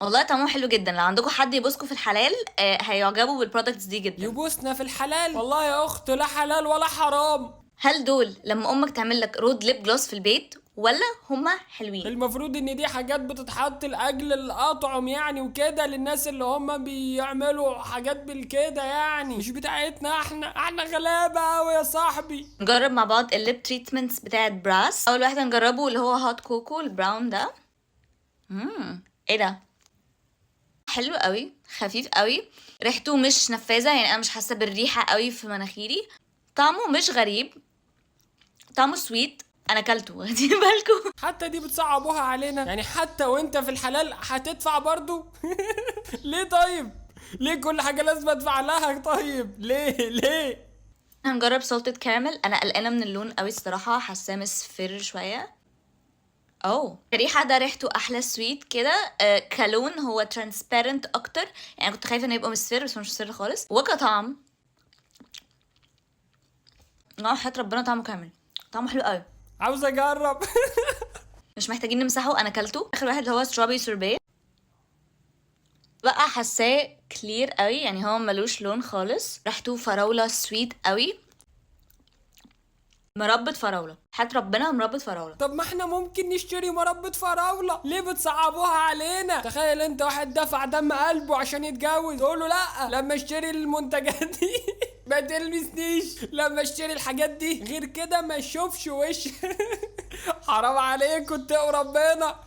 والله طعمه حلو جدا، لو عندكم حد يبوسكوا في الحلال هيعجبوا بالبرودكتس دي جدا. يبوسنا في الحلال؟ والله يا اخت لا حلال ولا حرام. هل دول لما امك تعمل لك رود ليب جلوس في البيت ولا هما حلوين؟ المفروض ان دي حاجات بتتحط لاجل الاطعم يعني وكده، للناس اللي هم بيعملوا حاجات بالكده يعني، مش بتاعتنا احنا غلابة اوي يا صاحبي. نجرب مع بعض الليب تريتمنتس بتاعت براس. اول واحد هنجربه اللي هو هوت كوكو البراون ده. ايه ده، حلو قوي، خفيف قوي، ريحته مش نفاذه، يعني انا مش حاسه بالريحه قوي في مناخيري. طعمه مش غريب، طعمه سويت. انا اكلته واخدين بالكم؟ حتى دي بتصعبوها علينا يعني، حتى وانت في الحلال هتدفع برضو؟ ليه طيب؟ ليه كل حاجة لازم ادفع لها؟ طيب ليه؟ هنجرب سولتد كاراميل. انا قلقانه من اللون قوي الصراحه، حاساه مصفر شويه. كريحه ده ريحته احلى سويت كده. كلون هو ترانسبيرنت اكتر، يعني كنت خايفه انه يبقى مصفر بس هو مش مصفر خالص. وكطعم حياة ربنا طعمه كامل، طعمه حلو قوي. عاوز اجرب. مش محتاجين نمسحه، انا اكلته. اخر واحد اللي هو ستروبري سوربيه بقى، حاساه كلير قوي، يعني هو ملوش لون خالص. ريحته فراوله سويت قوي، مربى فراوله، حياة ربنا مربى فراوله. طب ما احنا ممكن نشتري مربى فراولة، ليه بتصعبوها علينا؟ تخيل انت واحد دفع دم قلبه عشان يتجوز، تقول له لا لما اشتري المنتجات دي ما تلمسنيش، لما اشتري الحاجات دي غير كده ما اشوفش وش. حرام عليكم اتقوا ربنا.